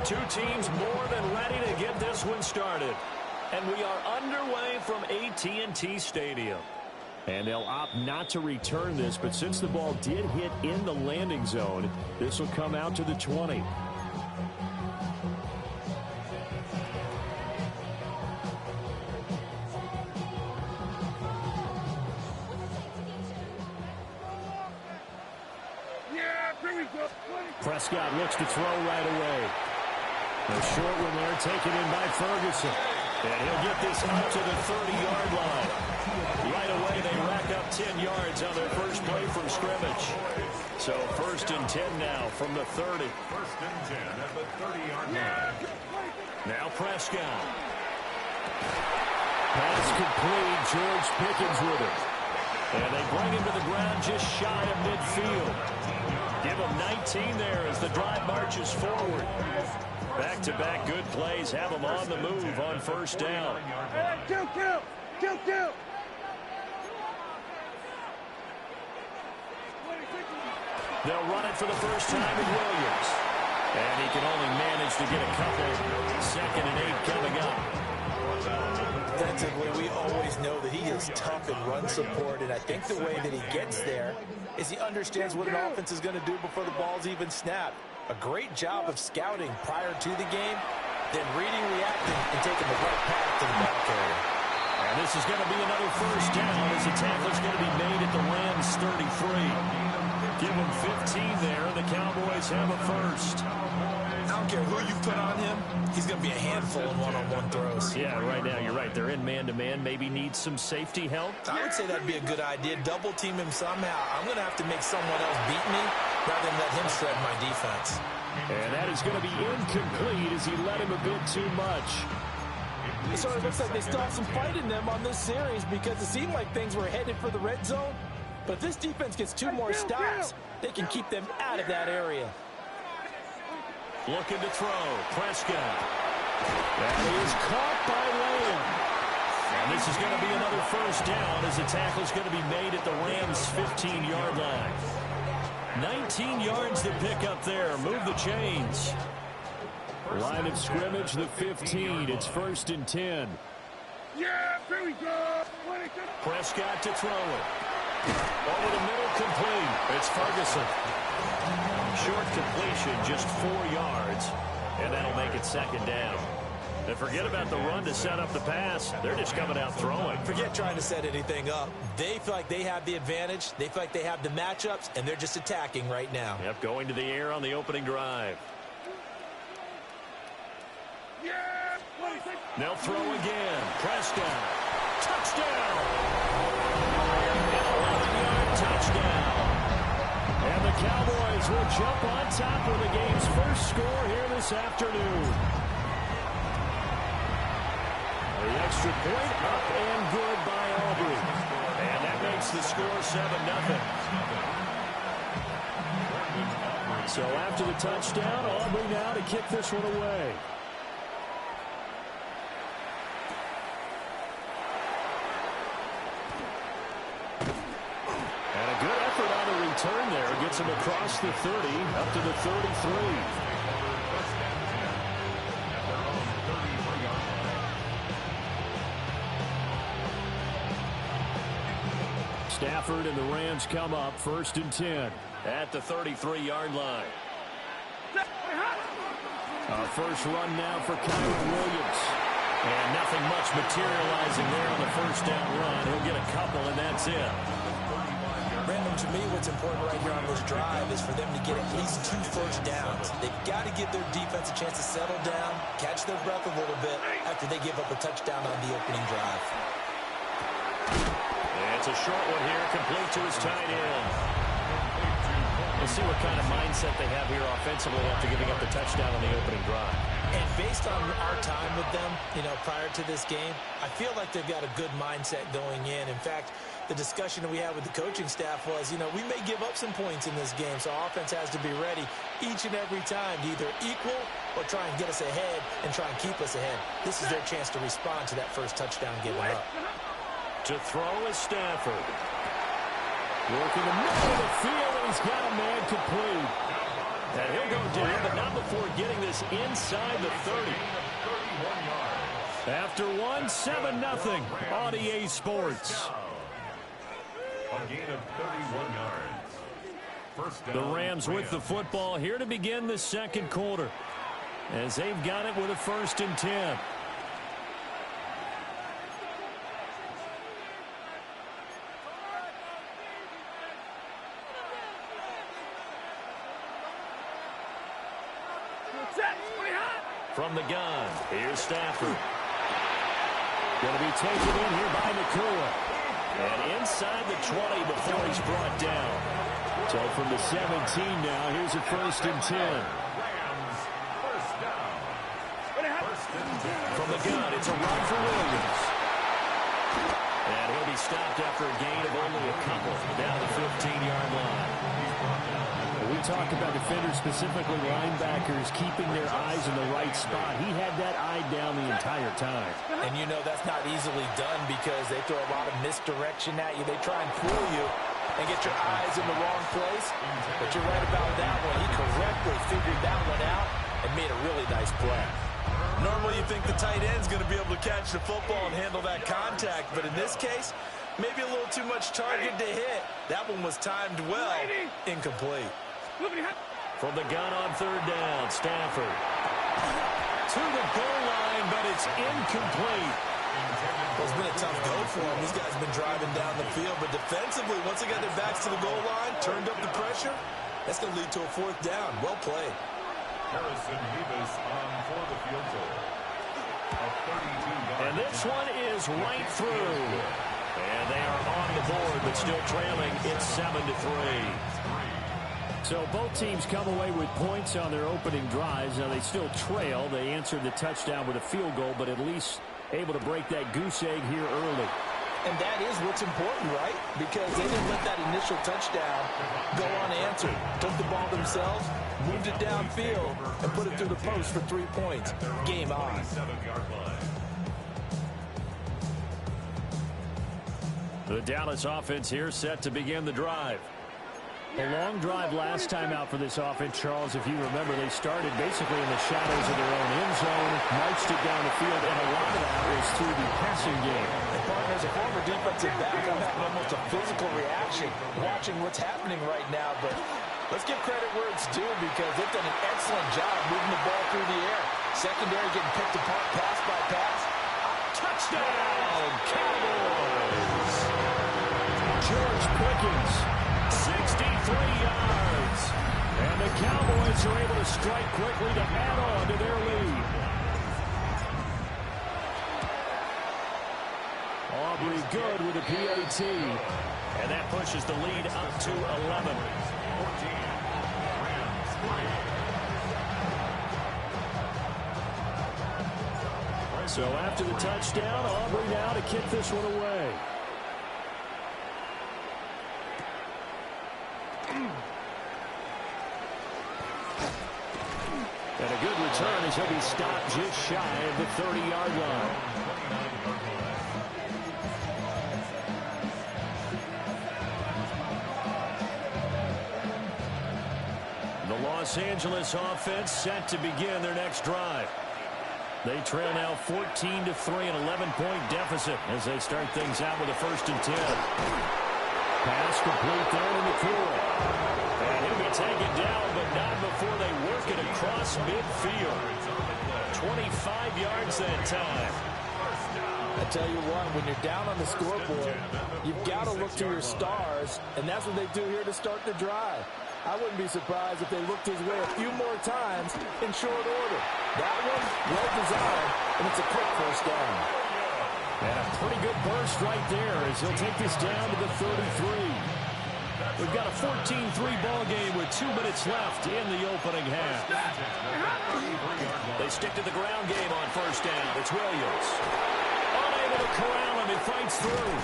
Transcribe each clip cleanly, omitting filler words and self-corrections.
Two teams more than ready to get this one started. And we are underway from AT&T Stadium. And they'll opt not to return this, but since the ball did hit in the landing zone, this will come out to the 20. Prescott looks to throw right away. A short one there, taken in by Ferguson. And he'll get this up to the 30-yard line. Right away, they rack up 10 yards on their first play from scrimmage. So 1st and 10 now from the 30. 1st and 10 at the 30-yard line. Now Prescott. Pass complete. George Pickens with it. And they bring him to the ground just shy of midfield. Give him 19 there as the drive marches forward. Back-to-back good plays have them on the move on 1st down. Kill. They'll run it for the first time with Williams. And he can only manage to get a couple. 2nd and 8 coming up. Defensively, we always know that he is tough in run support, and I think the way that he gets there is he understands what an offense is going to do before the ball's even snapped. A great job of scouting prior to the game, then reading, reacting, and taking the right path to the ball carrier. And this is going to be another 1st down as the tackle's going to be made at the Rams' 33. Give them 15 there, and the Cowboys have a 1st. I don't care who you put on him, he's going to be a handful in one-on-one throws. Yeah, right now, you're right. They're in man-to-man. Maybe need some safety help. I would say that'd be a good idea. Double team him somehow. I'm going to have to make someone else beat me rather than let him shred my defense. And that is going to be incomplete as he let him a bit too much. It sort of looks like they still have some fight in them on this series because it seemed like things were headed for the red zone. But if this defense gets 2 more stops, they can keep them out of that area. Looking to throw. Prescott. That is caught by Lamb. And this is going to be another 1st down as the tackle is going to be made at the Rams' 15-yard line. 19 yards to pick up there. Move the chains. Line of scrimmage, the 15. It's 1st and 10. Yeah, here we go. Prescott to throw it. Over the middle, complete. It's Ferguson. Short completion, just 4 yards. And that'll make it 2nd down. And forget about the run to set up the pass. They're just coming out throwing. Forget trying to set anything up. They feel like they have the advantage. They feel like they have the matchups, and they're just attacking right now. Yep, going to the air on the opening drive. They'll throw again. Prescott. Touchdown! An 11-yard touchdown. And the Cowboys will jump on top of the game's first score here this afternoon. The extra point up and good by Aubrey. And that makes the score 7-0. So after the touchdown, Aubrey now to kick this one away. Turn there, gets him across the 30, up to the 33. Stafford and the Rams come up 1st and 10 at the 33-yard line. First run now for Kyron Williams. And nothing much materializing there on the 1st down run. He'll get a couple, and that's it. Brandon, to me, what's important right here on this drive is for them to get at least 2 first downs. They've got to give their defense a chance to settle down, catch their breath a little bit after they give up a touchdown on the opening drive. And it's a short one here, complete to his tight end. Let's see what kind of mindset they have here offensively after giving up the touchdown on the opening drive. And based on our time with them, prior to this game, I feel like they've got a good mindset going in. In fact, the discussion that we had with the coaching staff was, we may give up some points in this game, so offense has to be ready each and every time to either equal or try and get us ahead and try and keep us ahead. This is their chance to respond to that first touchdown given up. To throw is Stafford. Working the middle of the field, and he's got a man complete. And he'll go down, but not before getting this inside the 30. After one, 7-0 on EA Sports. A gain of 31 yards. First down, The Rams with the football here to begin the second quarter, as they've got it with a 1st and 10. From the gun, here's Stafford. Going to be taken in here by Nakua. And inside the 20 before he's brought down. So from the 17 now, here's a 1st and 10. From the gun, it's a run for Williams. And he'll be stopped after a gain of only a couple down the 15-yard line. We talk about defenders, specifically linebackers, keeping their eyes in the right spot. He had that eye down the entire time. And you know that's not easily done because they throw a lot of misdirection at you. They try and fool you and get your eyes in the wrong place. But you're right about that one. He correctly figured that one out and made a really nice play. Normally you think the tight end's going to be able to catch the football and handle that contact. But in this case, maybe a little too much target to hit. That one was timed well. Incomplete. From the gun on 3rd down, Stafford. To the goal line, but it's incomplete. Well, it's been a tough go for him. These guys have been driving down the field, but defensively, once they got their backs to the goal line, turned up the pressure, that's going to lead to a 4th down. Well played. Harrison Davis on for the field goal. A 32-yard. And this one is right through. And they are on the board, but still trailing. It's 7-3. So both teams come away with points on their opening drives. Now they still trail. They answered the touchdown with a field goal, but at least able to break that goose egg here early. And that is what's important, right? Because they didn't let that initial touchdown go unanswered. Took the ball themselves, moved it downfield, and put it through the post for 3 points. Game on. The Dallas offense here set to begin the drive. A long drive last time out for this offense, Charles. If you remember, they started basically in the shadows of their own end zone, marched it down the field, and a lot of that was through the passing game. And partner, as a former defensive back, I'm having almost a physical reaction watching what's happening right now. But let's give credit where it's due because they've done an excellent job moving the ball through the air. Secondary getting picked apart pass by pass. Touchdown, Cowboys! George Pickens, 63 yards. And the Cowboys are able to strike quickly to add on to their lead. Aubrey good with a PAT. And that pushes the lead up to 11. So after the touchdown, Aubrey now to kick this one away. And a good return as he'll be stopped just shy of the 30-yard line. The Los Angeles offense set to begin their next drive. They trail now 14-3, an 11-point deficit as they start things out with a 1st and 10. Pass complete there to Nakua. And he'll be taken down, but not before they work it across midfield. 25 yards that time. I tell you what, when you're down on the scoreboard, you've got to look to your stars, and that's what they do here to start the drive. I wouldn't be surprised if they looked his way a few more times in short order. That one, well designed, and it's a quick 1st down. And a pretty good burst right there as he'll take this down to the 33. We've got a 14-3 ball game with 2 minutes left in the opening half. They stick to the ground game on 1st down. It's Williams. Unable to corral him. He fights through.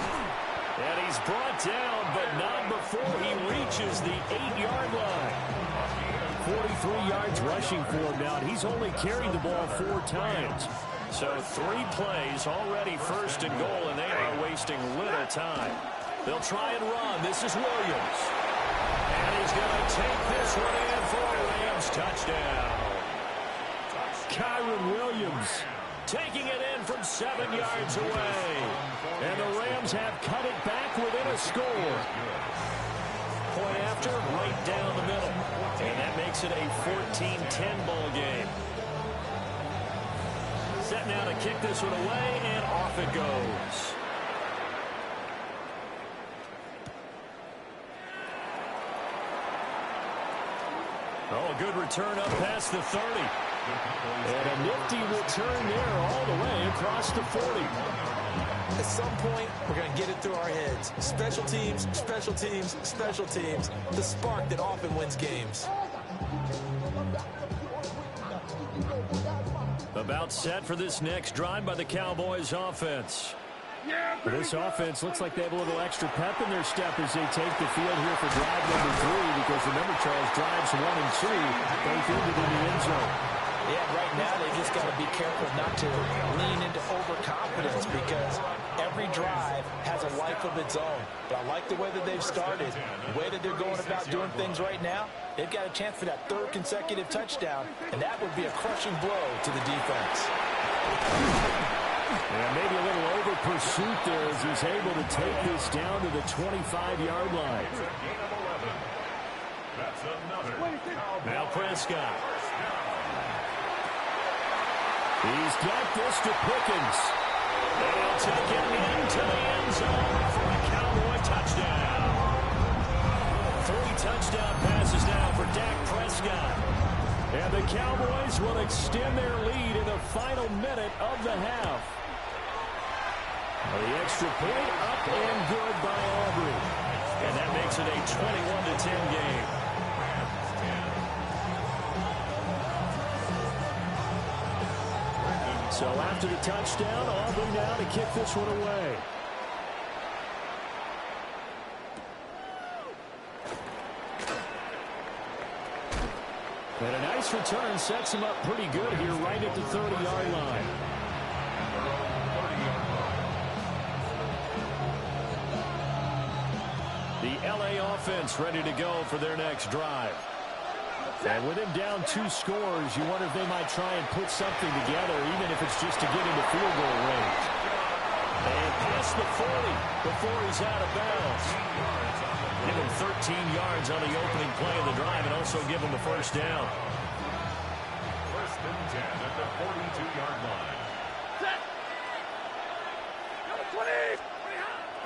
And he's brought down, but not before he reaches the 8-yard line. 43 yards rushing for him now. And he's only carried the ball 4 times. So 3 plays already 1st and goal, and they are wasting little time. They'll try and run. This is Williams. And he's going to take this one in for a Rams taking it in from 7 yards away. And the Rams have cut it back within a score. Point after, right down the middle. And that makes it a 14-10 ball game. Set now to kick this one away, and off it goes. Oh, a good return up past the 30. And a nifty return there all the way across the 40. At some point, we're going to get it through our heads. Special teams, special teams, special teams. The spark that often wins games. About set for this next drive by the Cowboys offense. This offense looks like they have a little extra pep in their step as they take the field here for drive number 3, because remember, Charles, drives 1 and 2 both ended in the end zone. Yeah, right now they just got to be careful not to lean into overconfidence, because every drive has a life of its own. But I like the way that they've started, the way that they're going about doing things right now. They've got a chance for that 3rd consecutive touchdown, and that would be a crushing blow to the defense. And maybe a little over pursuit there as he's able to take this down to the 25-yard line. Now Prescott. He's got this to Pickens. They'll take him into the end zone for a Cowboy touchdown. 3 touchdown passes now for Dak Prescott. And the Cowboys will extend their lead in the final minute of the half. The extra point up and good by Aubrey. And that makes it a 21-10 game. So after the touchdown, Aubrey now to kick this one away. And a nice return sets him up pretty good here right at the 30-yard line. The LA offense ready to go for their next drive. And with him down 2 scores, you wonder if they might try and put something together, even if it's just to get into field goal range. And past the 40 before he's out of bounds. Give him 13 yards on the opening play of the drive and also give him a first down. 1st and 10 at the 42-yard line. Set. Number 20.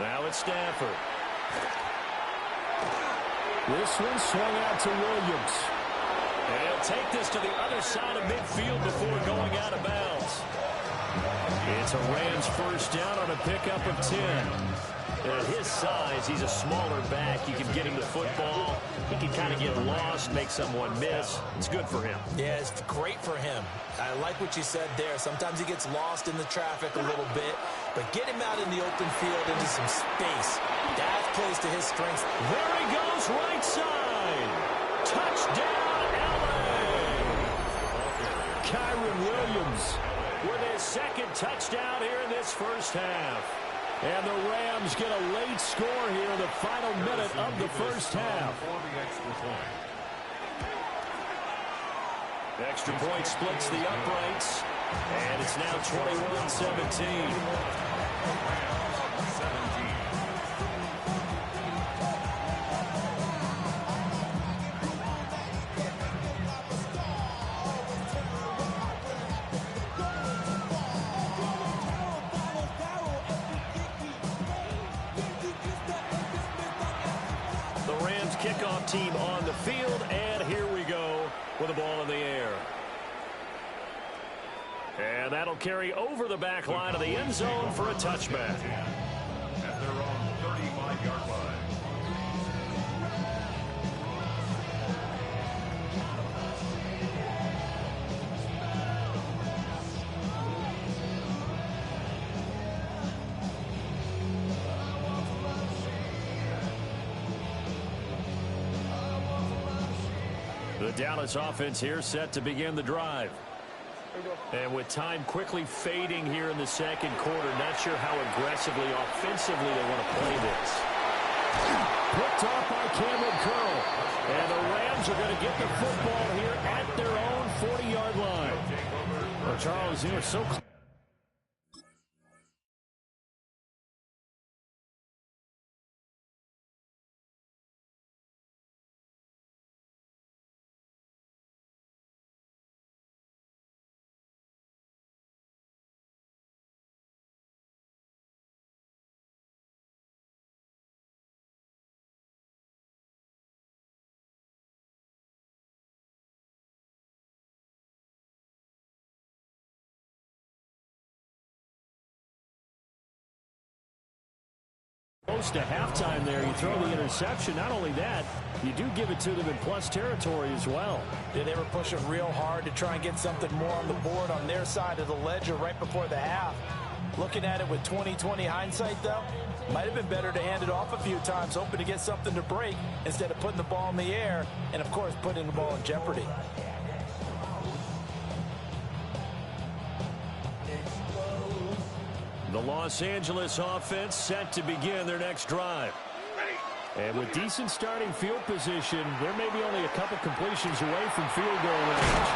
Now it's Stafford. This one swung out to Williams. And he'll take this to the other side of midfield before going out of bounds. It's a Rams first down on a pickup of 10. At his size, he's a smaller back. You can get him the football. He can kind of get lost, make someone miss. It's good for him. Yeah, it's great for him. I like what you said there. Sometimes he gets lost in the traffic a little bit, but get him out in the open field into some space. That plays to his strengths. There he goes, right side. Touchdown, LA. Kyron Williams with his 2nd touchdown here in this first half. And the Rams get a late score here in the final minute of the first half. Extra point splits the uprights. And it's now 21-17. Kickoff team on the field, and here we go with the ball in the air. And that'll carry over the back line of the end zone for a touchback. At their own 35-yard line. The Dallas offense here set to begin the drive. And with time quickly fading here in the 2nd quarter, not sure how aggressively, offensively they want to play this. Picked off by Cameron Curl. And the Rams are going to get the football here at their own 40-yard line. Well, Charles, you know, so close. close to halftime there. You throw the interception. Not only that, you do give it to them in plus territory as well. Yeah, they were pushing real hard to try and get something more on the board on their side of the ledger right before the half. Looking at it with 20/20 hindsight, though, might have been better to hand it off a few times, hoping to get something to break instead of putting the ball in the air and, of course, putting the ball in jeopardy. The Los Angeles offense set to begin their next drive. And with decent starting field position, there may be only a couple completions away from field goal range.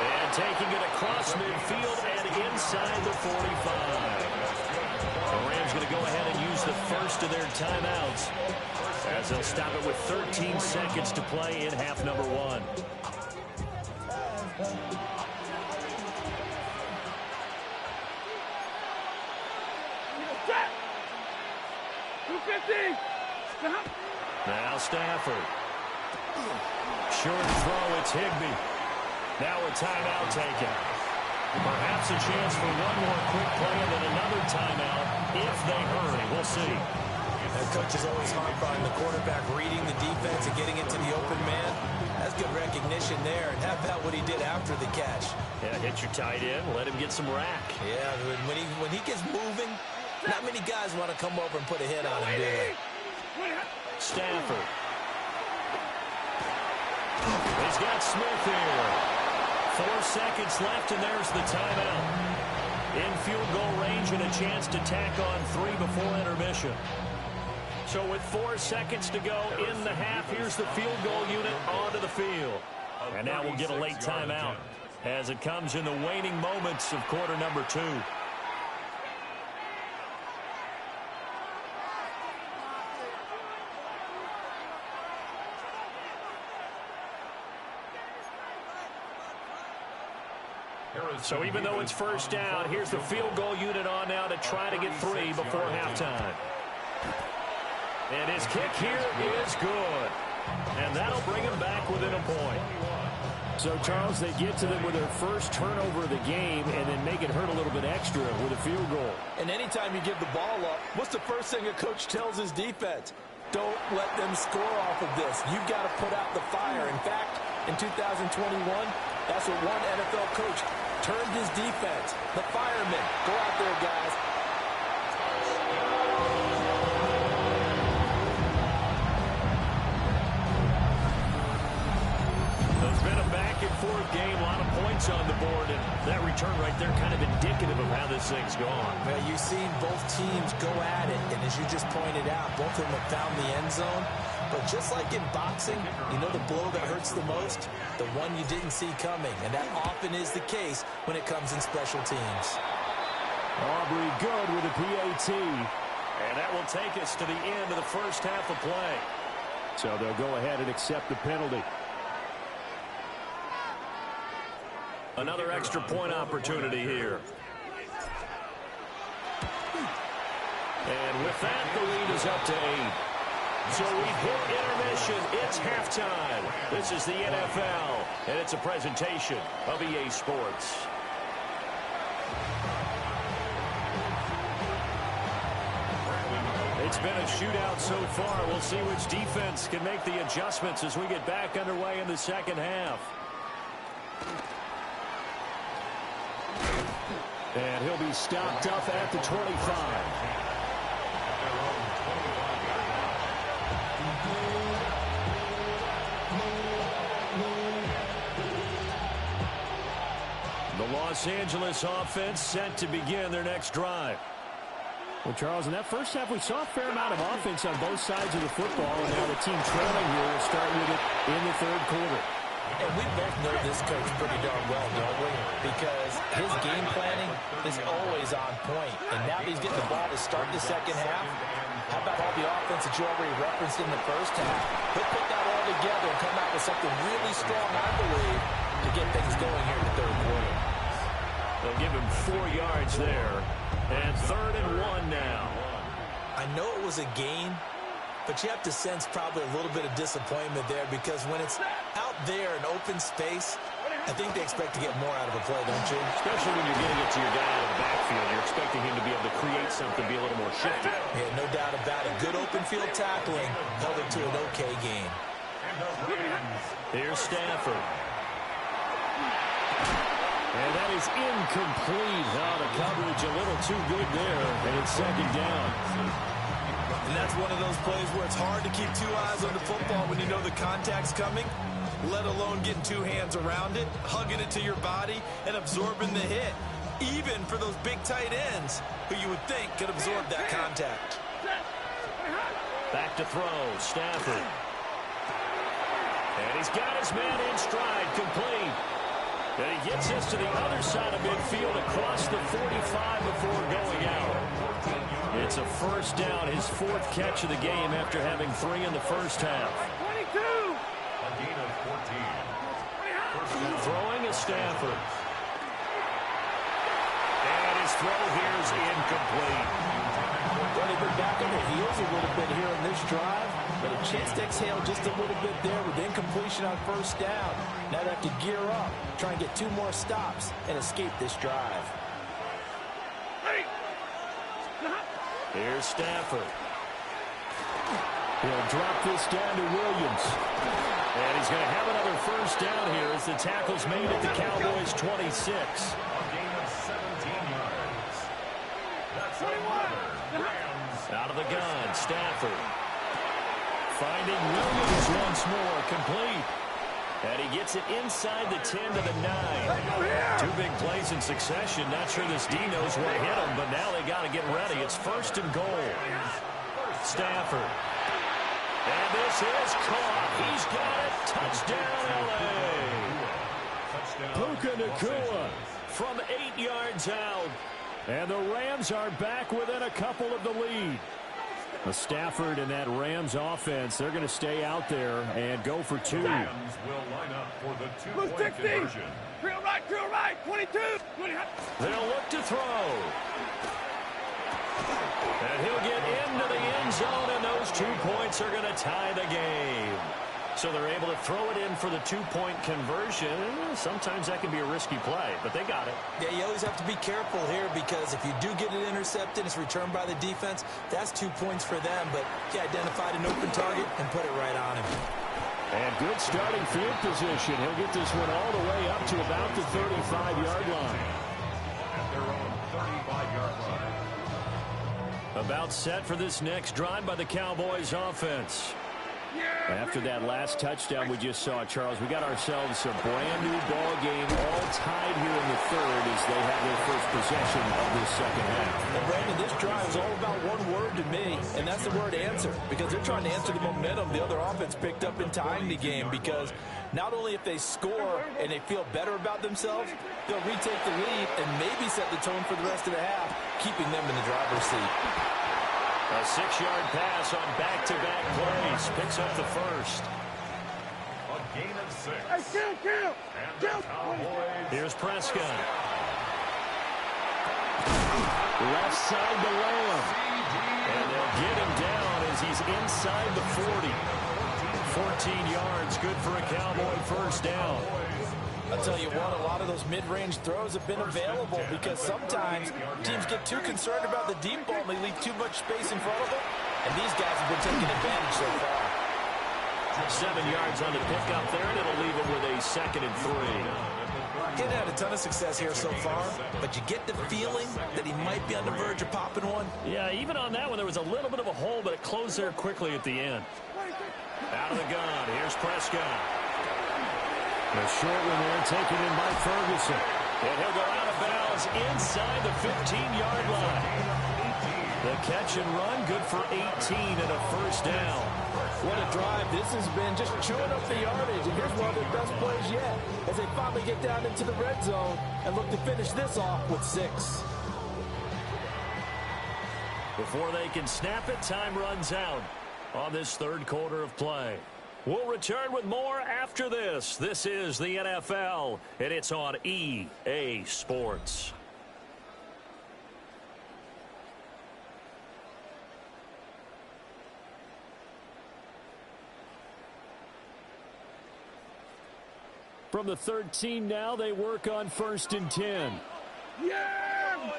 And taking it across midfield and inside the 45. The Rams going to go ahead and use the first of their timeouts as they'll stop it with 13 seconds to play in half number 1. Now Stafford. Short throw, it's Higbee. Now a timeout taken. Perhaps a chance for one more quick play and then another timeout if they hurry. We'll see. The coach is always hard by the quarterback reading the defense and getting into the open man. That's good recognition there. And how about what he did after the catch? Yeah, hit your tight end, let him get some rack. Yeah, when he gets moving, not many guys want to come over and put a hit on him, do they? Stafford. He's got Smith here. 4 seconds left, and there's the timeout. In field goal range and a chance to tack on 3 before intermission. So with 4 seconds to go in the half, here's the field goal unit onto the field. And now we'll get a late timeout as it comes in the waning moments of quarter number 2. So even though it's first down, here's the field goal unit on now to try to get 3 before halftime. And his kick here is good. And that'll bring him back within a point. So, Charles, they get to them with their first turnover of the game and then make it hurt a little bit extra with a field goal. And anytime you give the ball up, what's the first thing a coach tells his defense? Don't let them score off of this. You've got to put out the fire. In fact, in 2021, that's what one NFL coach termed his defense. The firemen. Go out there, guys. It's been a back-and-forth game, a lot of points on the board, and that return right there kind of indicative of how this thing's gone. Well, you've seen both teams go at it, and as you just pointed out, both of them have found the end zone. But just like in boxing, you know the blow that hurts the most? The one you didn't see coming, and that often is the case when it comes in special teams. Aubrey good with a PAT. And that will take us to the end of the first half of play. So they'll go ahead and accept the penalty. Another extra point opportunity here. And with that, the lead is up to 8. So we've hit intermission. It's halftime. This is the NFL, and it's a presentation of EA Sports. It's been a shootout so far. We'll see which defense can make the adjustments as we get back underway in the second half. And he'll be stopped up at the 25. The Los Angeles offense set to begin their next drive. Well, Charles, in that first half, we saw a fair amount of offense on both sides of the football, and now the team trailing here will start with it in the third quarter. And we both know this coach pretty darn well, don't we? Because his game planning is always on point. And now that he's getting the ball to start the second half, how about all the offense that you already referenced in the first half? He'll put that all together and come out with something really strong, I believe, to get things going here in the third quarter. They'll give him 4 yards there. And 3rd and 1 now. I know it was a gain, but you have to sense probably a little bit of disappointment there because when it's out there in open space, I think they expect to get more out of a play, don't you? Especially when you're getting it to your guy out of the backfield. You're expecting him to be able to create something, be a little more shifty. Yeah, no doubt about it. Good open field tackling held it to an okay game. Here's Stafford. And that is incomplete. Oh, the coverage a little too good there, and it's second down. And that's one of those plays where it's hard to keep two eyes on the football when you know the contact's coming, let alone getting two hands around it, hugging it to your body, and absorbing the hit, even for those big tight ends who you would think could absorb that contact. Back to throw, Stafford. And he's got his man in stride, complete. And he gets us to the other side of midfield across the 45 before going out. It's a first down, his fourth catch of the game after having 3 in the first half. 22. A gain of 14. Throwing is Stafford. And his throw here is incomplete. Well, they've been back on their heels a little bit here on this drive, but a chance to exhale just a little bit there with incompletion on first down. Now they have to gear up, try and get 2 more stops, and escape this drive. Here's Stafford. He'll drop this down to Williams. And he's going to have another first down here as the tackle's made at the Cowboys' 26. A gain of 17 yards. That's 21. Rams. Out of the gun, Stafford. Finding Williams once more, complete. And he gets it inside the 10 to the 9. 2 big plays in succession. Not sure this D knows what hit him, but now they got to get ready. It's first and goal. Stafford. And this is caught. He's got it. Touchdown, L.A. Puka Nacua from 8 yards out. And the Rams are back within a couple of the lead. Stafford and that Rams offense, they're going to stay out there and go for 2. Rams will line up for the 2-point conversion. Drill right, 22. They'll look to throw. And he'll get into the end zone, and those 2 points are going to tie the game. So they're able to throw it in for the 2-point conversion. Sometimes that can be a risky play, but they got it. Yeah, you always have to be careful here because if you do get it intercepted, it's returned by the defense. That's 2 points for them, but he identified an open target and put it right on him. And good starting field position. He'll get this one all the way up to about the 35-yard line. At their own 35-yard line. About set for this next drive by the Cowboys offense. After that last touchdown we just saw, Charles, we got ourselves a brand-new ball game all tied here in the third as they have their first possession of this second half. And Brandon, this drive is all about one word to me, and that's the word answer, because they're trying to answer the momentum the other offense picked up in tying the game, because not only if they score and they feel better about themselves, they'll retake the lead and maybe set the tone for the rest of the half, keeping them in the driver's seat. A 6-yard pass on back-to-back plays. Picks up the first. A gain of 6. Hey, kill. And the Cowboys. Here's Prescott. Left side to Lamb. And they'll get him down as he's inside the 40. 14 yards, good for a Cowboy first down. I'll tell you what, a lot of those mid-range throws have been available because sometimes teams get too concerned about the deep ball and they leave too much space in front of them. And these guys have been taking advantage so far. 7 yards on the pickup there, and it'll leave him with a 2nd and 3. Didn't have a ton of success here so far, but you get the feeling that he might be on the verge of popping one. Yeah, even on that one, there was a little bit of a hole, but it closed there quickly at the end. Out of the gun, here's Prescott. A short one there, taken in by Ferguson. And he'll go out of bounds inside the 15-yard line. The catch and run, good for 18 and a first down. What a drive this has been, just chewing up the yardage. And here's one of their best plays yet as they finally get down into the red zone and look to finish this off with 6. Before they can snap it, time runs out on this third quarter of play. We'll return with more after this. This is the NFL, and it's on EA Sports. From the 13 now, they work on 1st and 10. Yeah!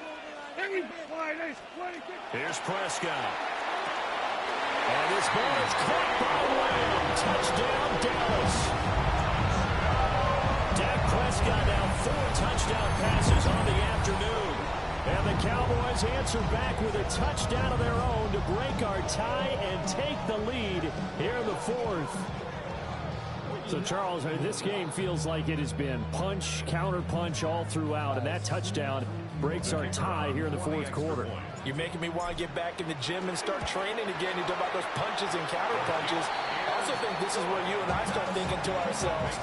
Here's Prescott. And this ball is caught by Lamb. Touchdown, Dallas. Dak Prescott now 4 touchdown passes on the afternoon. And the Cowboys answer back with a touchdown of their own to break our tie and take the lead here in the 4th. So, Charles, this game feels like it has been punch, counter-punch all throughout, and that touchdown breaks our tie here in the 4th quarter. You're making me want to get back in the gym and start training again. You talk about those punches and counter-punches. I also think this is where you and I start thinking to ourselves,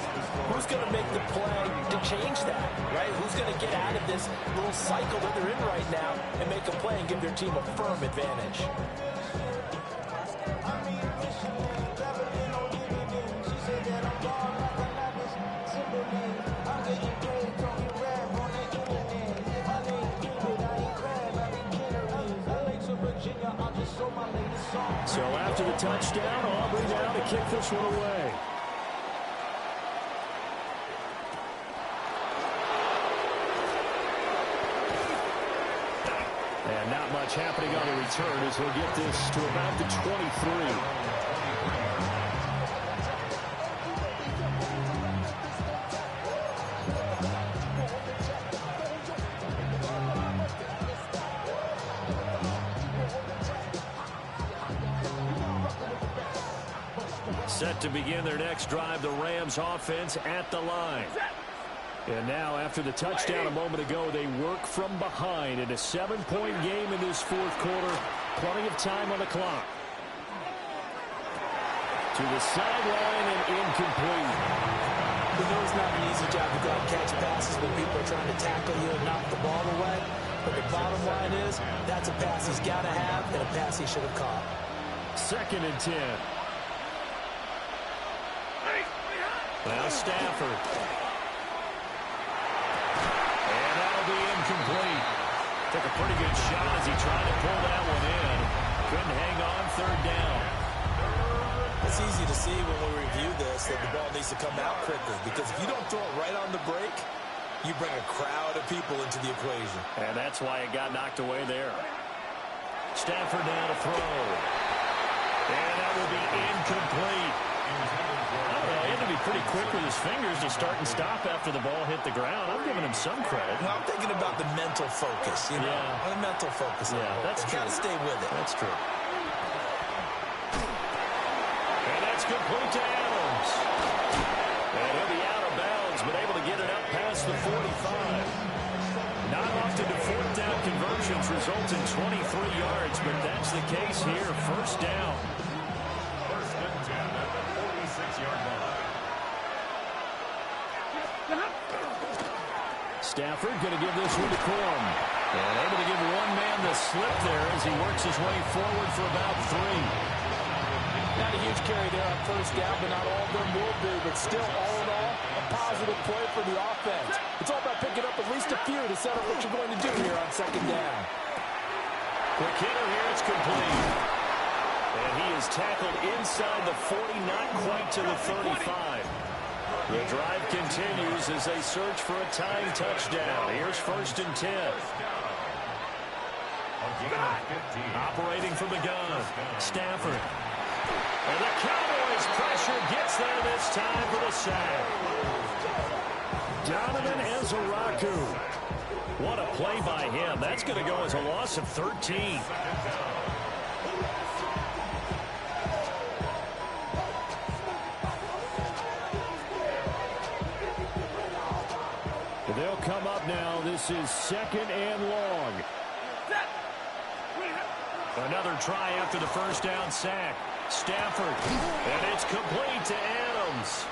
who's going to make the play to change that, right? Who's going to get out of this little cycle that they're in right now and make a play and give their team a firm advantage? So after the touchdown, Aubrey now to kick this one away. And not much happening on the return as he'll get this to about the 23. Set to begin their next drive, the Rams offense at the line. And now, after the touchdown a moment ago, they work from behind in a 7-point game in this 4th quarter. Plenty of time on the clock. To the sideline and incomplete. We know it's not an easy job to go out and catch passes when people are trying to tackle you and knock the ball away. But the bottom line is, that's a pass he's got to have and a pass he should have caught. 2nd and 10. Now Stafford. And that'll be incomplete. Took a pretty good shot as he tried to pull that one in. Couldn't hang on 3rd down. It's easy to see when we review this that the ball needs to come out quicker, because if you don't throw it right on the break, you bring a crowd of people into the equation. And that's why it got knocked away there. Stafford now to throw. And that will be incomplete. He had to be pretty quick with his fingers to start and stop after the ball hit the ground. I'm giving him some credit. Well, I'm thinking about the mental focus, you know. Yeah. The mental focus. Yeah, that's true. Got to stay with it. That's true. And that's complete to Adams. And he'll be out of bounds, but able to get it up past the 45. Not often do 4th down conversions result in 23 yards, but that's the case here. 1st down. Stafford going to give this one to Corum. And able to give one man the slip there as he works his way forward for about 3. Not a huge carry there on 1st down, but not all of them will be. But still, all in all, a positive play for the offense. It's all about picking up at least a few to set up what you're going to do here on 2nd down. Quick hitter here, it's complete. And he is tackled inside the 40, not quite to the 35. The drive continues as they search for a tying touchdown. Here's 1st and 10. Operating from the gun, Stafford. And the Cowboys pressure gets there this time for the sack. Donovan Ezeraku. What a play by him. That's going to go as a loss of 13. They'll come up now. This is 2nd and long. Another try after the 1st down sack. Stafford. And it's complete to Adams.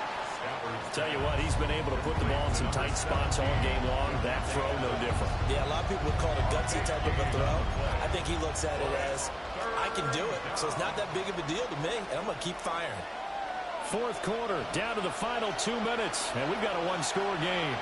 Tell you what, he's been able to put the ball in some tight spots all game long. That throw, no different. Yeah, a lot of people would call it a gutsy type of a throw. I think he looks at it as, I can do it. So it's not that big of a deal to me, and I'm going to keep firing. 4th quarter, down to the final 2 minutes, and we've got a 1-score game.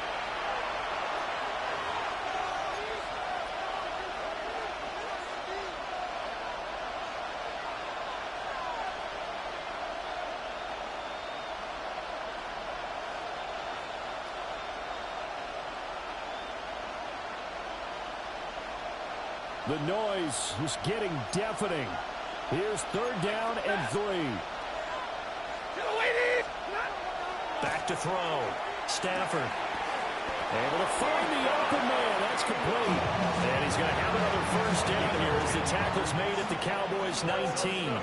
The noise is getting deafening. Here's 3rd down and 3. Back to throw. Stafford. Able to find the open man. That's complete. And he's going to have another 1st down here as the tackle's made at the Cowboys' 19.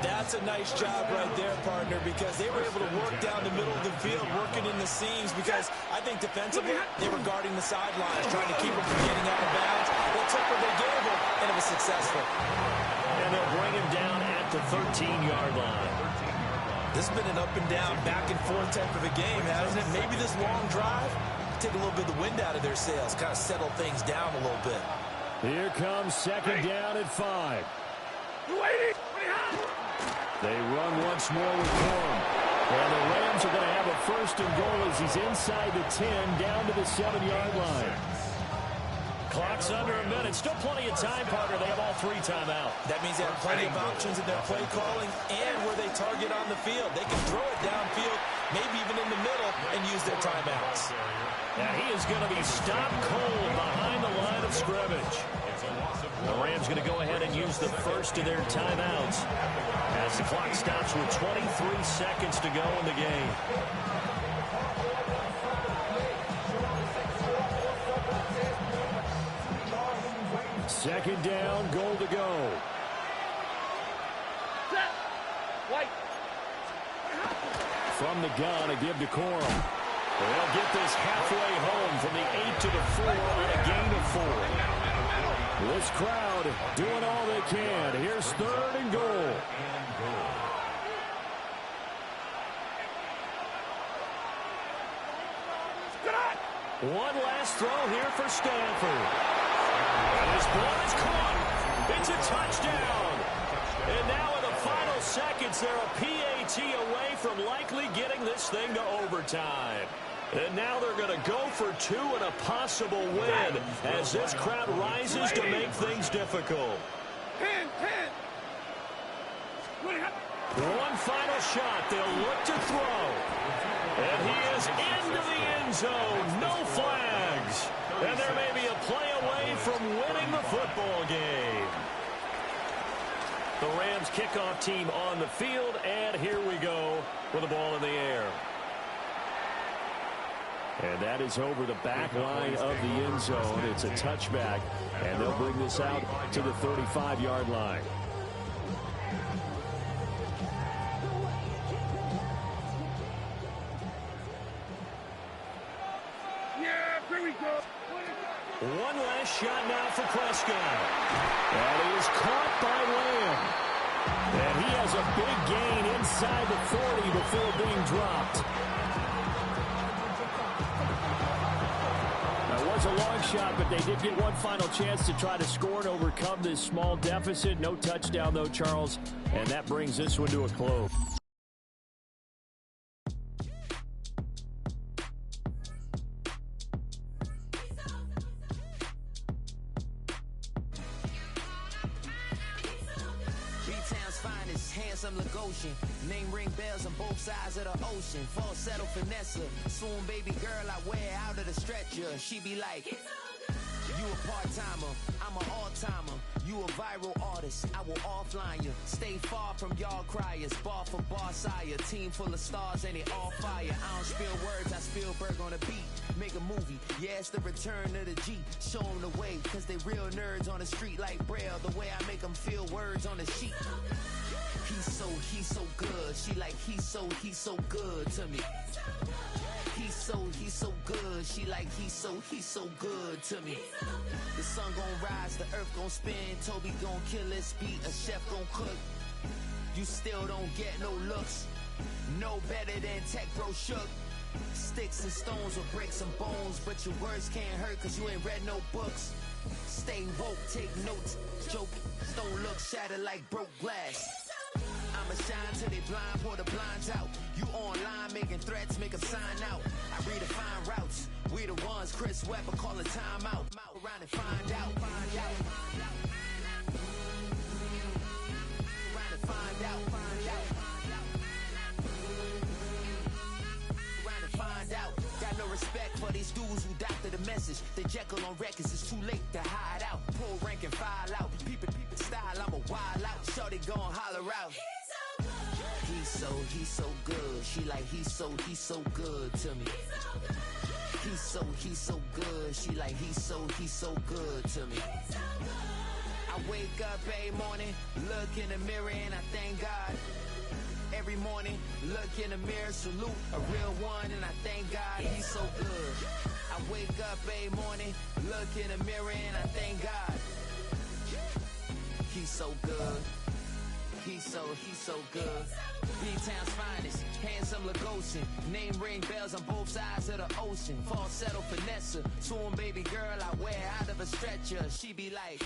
That's a nice job right there, partner, because they were able to work down the middle of the field, working in the seams, because I think defensively they were guarding the sidelines, trying to keep them from getting out of bounds. They took what they gave them, and it was successful. And they'll bring him down at the 13-yard line. This has been an up and down, back and forth type of a game, hasn't it? Maybe this long drive, take a little bit of the wind out of their sails, kind of settle things down a little bit. Here comes 2nd down and 5. They run once more with Corum. And the Rams are going to have a 1st and goal as he's inside the 10, down to the 7-yard line. Clock's under a minute. Still plenty of time, partner. They have all 3 timeouts. That means they have plenty of options in their play calling and where they target on the field. They can throw it downfield, maybe even in the middle, and use their timeouts. Now he is going to be stopped cold behind the line of scrimmage. The Rams going to go ahead and use the 1st of their timeouts as the clock stops with 23 seconds to go in the game. Second down, goal to go. From the gun, a give to Corum. They'll get this halfway home from the 8 to the 4 on a gain of 4. This crowd doing all they can. Here's 3rd and goal. One last throw here for Stanford. And this ball is caught. It's a touchdown. And now in the final seconds, they're a PAT away from likely getting this thing to overtime. And now they're going to go for 2 and a possible win as this crowd rises to make things difficult. 10. One final shot. They'll look to throw. And he is into the end zone. No flags. And there may be a play away from winning the football game. The Rams kickoff team on the field, and here we go with the ball in the air. And that is over the back line of the end zone. It's a touchback, and they'll bring this out to the 35-yard line. One last shot now for Prescott. And he is caught by Lamb. And he has a big gain inside the 40 before being dropped. That was a long shot, but they did get one final chance to try to score and overcome this small deficit. No touchdown, though, Charles. And that brings this one to a close. Name ring bells on both sides of the ocean. Falsetto finesse. Soon baby girl I wear out of the stretcher. She be like, you a part-timer, I'm an all-timer. You a viral artist, I will offline you. Stay far from y'all criers. Bar for bar sire. Team full of stars and it all fire. I don't spill words, I Spielberg on a beat. Make a movie, yeah, it's the return of the G. Show them the way, cause they real nerds on the street like Braille. The way I make them feel words on the sheet. He's so good. She like, he's so good to me. He's so good. She like, he's so good to me. The sun gon' rise, the earth gon' spin. Toby gon' kill this beat, a chef gon' cook. You still don't get no looks. No better than Tech Bro Shook. Sticks and stones will break some bones, but your words can't hurt cause you ain't read no books. Stay woke, take notes, joke. Don't look shattered like broke glass. I'ma shine till they blind, pour the blinds out. You online making threats, make them sign out. I redefine routes. We the ones Chris Webber call a timeout. Around and find out. Around and find out. Around and find out. Got no respect for these dudes who doctor the message. The Jekyll on records, it's too late to hide out. Pull rank and file out. Peep style, I'm a wild out. Shorty gon' holler out. He's so good. She like he's so good to me. He's so good. She like he's so good to me. I wake up every morning, look in the mirror and I thank God. Every morning, look in the mirror, salute a real one and I thank God he's so good. I wake up every morning, look in the mirror and I thank God. He's so good. He's so good. B-Town's finest, handsome Lagosian. Name ring bells on both sides of the ocean. Falsetto finesse, swoon baby girl I wear out of a stretcher. She be like